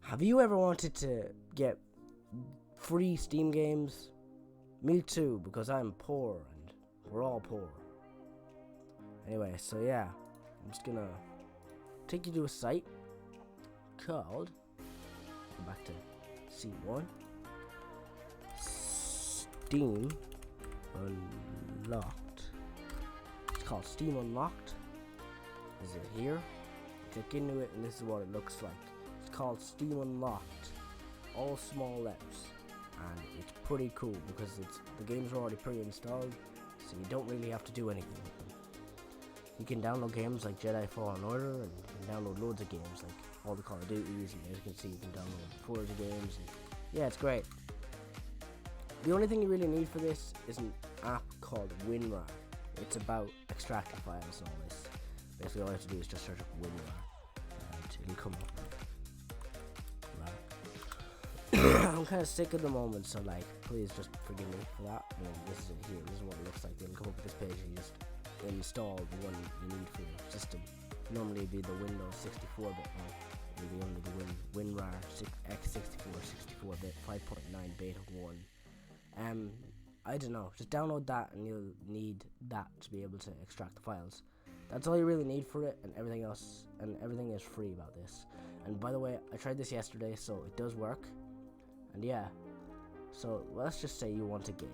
Have you ever wanted to get free Steam games? Me too, because I'm poor and we're all poor. Anyway, so yeah, I'm just gonna take you to a site called, go back to C1, Steam Unlocked. It's called Steam Unlocked. Is it here? Click into it and this is what it looks like. It's called Steam Unlocked, all small letters, and it's pretty cool because the games are already pre-installed, so you don't really have to do anything with them. You can download games like Jedi Fallen Order, and you can download loads of games like all the Call of Duties, and as you can see you can download Forza games, and yeah, it's great. The only thing you really need for this is an app called WinRAR. It's about extracting files and all this. Basically all you have to do is just search up WinRAR and it'll come up. I'm kind of sick at the moment, so like, please just forgive me for that. I mean, this is it here. This is what it looks like. It'll come up with this page and you just install the one you need for your system. Normally it'd be the Windows 64-bit one. It'll be under the WinRAR x64 64-bit 5.9 beta 1. I don't know. Just download that and you'll need that to be able to extract the files. That's all you really need for it, and everything else, and everything is free about this. And by the way, I tried this yesterday, so it does work. And yeah, so let's just say you want a game.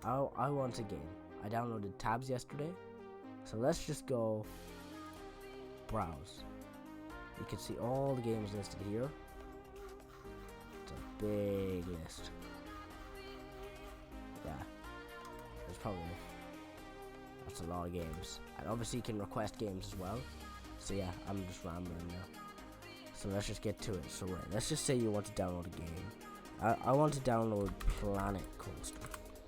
I want a game. I downloaded tabs yesterday, so let's just go browse. You can see all the games listed here. It's a big list. Yeah, there's probably that's a lot of games, and obviously you can request games as well. So yeah, I'm just rambling now. So let's just get to it. So right, let's just say you want to download a game. I want to download Planet Coaster.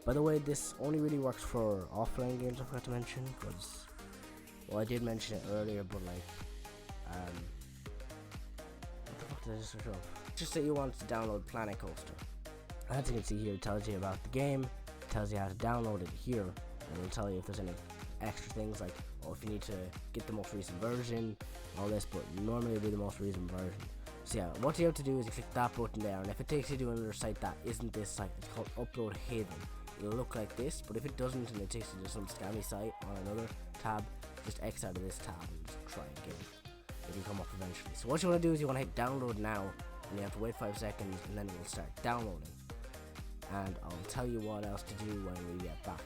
By the way, this only really works for offline games, I forgot to mention, because, well, I did mention it earlier, but like, what the fuck did I just search up? Just say you want to download Planet Coaster. As you can see here, it tells you about the game, it tells you how to download it here, and it'll tell you if there's any extra things like, oh, if you need to get the most recent version, all this, but normally it'll be the most recent version. So yeah, what you have to do is you click that button there, and if it takes you to another site that isn't this site, it's called Upload Hidden. It'll look like this, but if it doesn't and it takes you to some scammy site on another tab, just X out of this tab and just try again. It'll come up eventually. So what you want to do is you want to hit download now, and you have to wait 5 seconds, and then it will start downloading. And I'll tell you what else to do when we get back.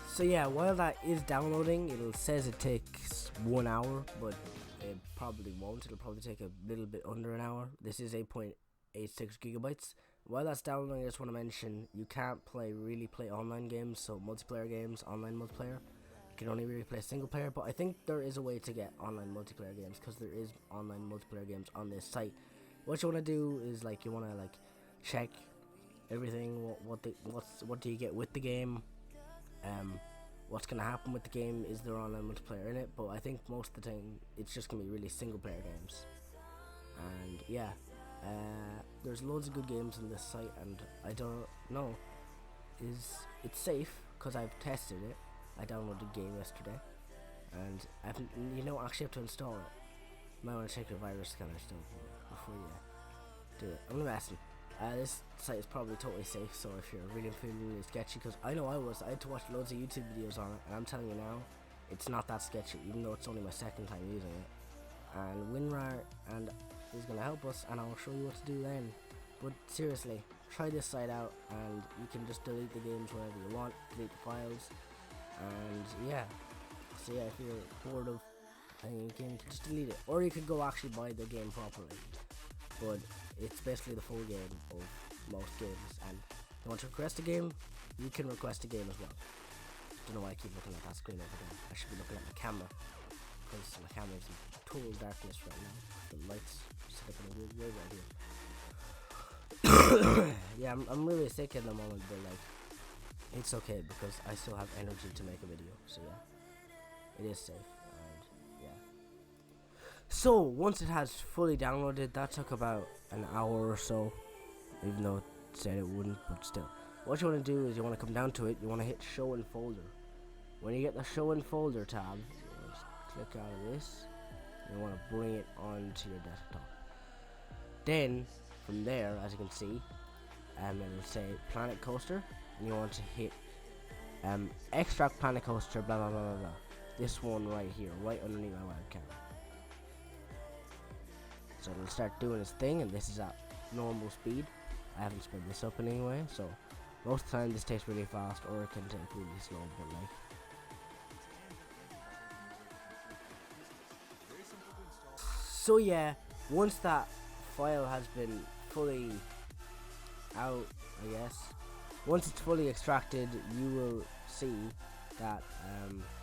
So yeah, while that is downloading, it says it takes 1 hour, but it probably won't. It'll probably take a little bit under an hour. This is 8.86 gigabytes. While that's downloading, I just want to mention you can't really play online games, so multiplayer games, online multiplayer. You can only really play single player, but I think there is a way to get online multiplayer games, because there is online multiplayer games on this site. What you want to do is like, you want to like check everything, what do you get with the game, what's gonna happen with the game, is there online multiplayer in it, but I think most of the time it's just gonna be really single player games. And yeah, there's loads of good games on this site, and I don't know, it's safe because I've tested it. I downloaded the game yesterday, and actually have to install it. You might want to check your virus scanner still before you do it. I'm gonna ask you. This site is probably totally safe, so if you're really feeling really sketchy, because I know I had to watch loads of YouTube videos on it, and I'm telling you now, it's not that sketchy, even though it's only my second time using it. And WinRAR is going to help us, and I'll show you what to do then. But seriously, try this site out, and you can just delete the games whenever you want, delete the files, and yeah. So yeah, if you're bored of playing a game, you can just delete it, or you could go actually buy the game properly. But it's basically the full game of most games, and if you want to request a game, you can request a game as well. Don't know why I keep looking at that screen over there. I should be looking at my camera, because my camera is in total darkness right now. The lights set up in a weird way right here. Yeah, I'm really sick at the moment, but like, it's okay because I still have energy to make a video. So yeah, it is safe. So once it has fully downloaded, that took about an hour or so, even though it said it wouldn't, but still. What you want to do is you want to come down to it, you want to hit show in folder. When you get the show in folder tab, you just click out of this, and you want to bring it onto your desktop. Then from there, as you can see, it'll say Planet Coaster, and you want to hit extract Planet Coaster, blah blah blah blah blah. This one right here, right underneath my webcam. So it'll start doing its thing, and this is at normal speed. I haven't sped this up in any way, so most of the time this takes really fast, or it can take really slow, but like. So yeah, once that file has been fully out, I guess, once it's fully extracted, you will see that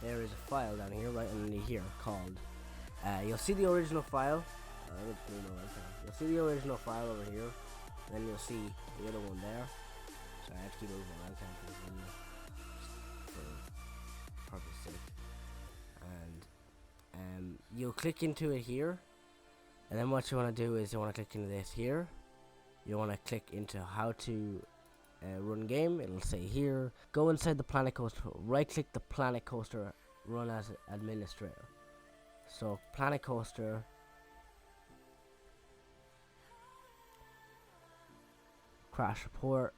there is a file down here, right underneath here, called, you'll see the original file, you'll see the original file over here, then you'll see the other one there. So I have to keep moving my webcam for this video, for purpose sake. And you'll click into it here, and then what you want to do is you want to click into this here. You want to click into how to run game. It'll say here, go inside the Planet Coaster, right click the Planet Coaster, run as administrator. So Planet Coaster, crash report.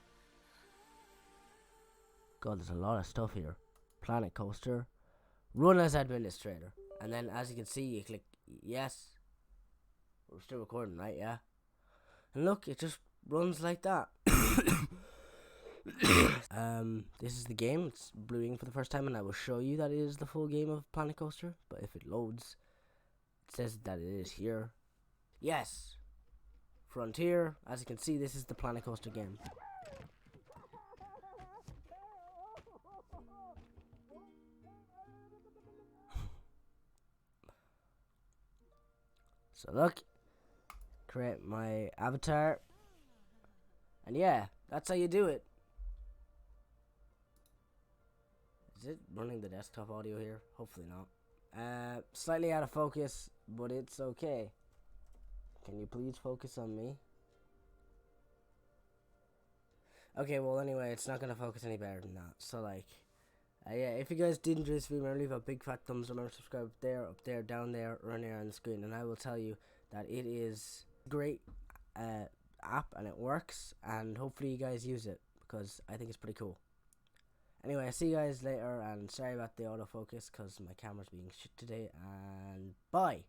God, there's a lot of stuff here. Planet Coaster, run as administrator, and then as you can see, you click yes. We're still recording, right? Yeah. And look, it just runs like that. This is the game. It's bluing for the first time, and I will show you that it is the full game of Planet Coaster. But if it loads, it says that it is here. Yes. Frontier. As you can see, this is the Planet Coaster game. So look, create my avatar, and yeah, that's how you do it. Is it running the desktop audio here? Hopefully not. Slightly out of focus, but it's okay. Can you please focus on me? Okay, well anyway, it's not gonna focus any better than that. So like, yeah, if you guys did enjoy this video, remember to leave a big fat thumbs up, remember to subscribe up there, down there, or anywhere on the screen, and I will tell you that it is a great app and it works, and hopefully you guys use it, because I think it's pretty cool. Anyway, I'll see you guys later, and sorry about the autofocus, because my camera's being shit today, and bye!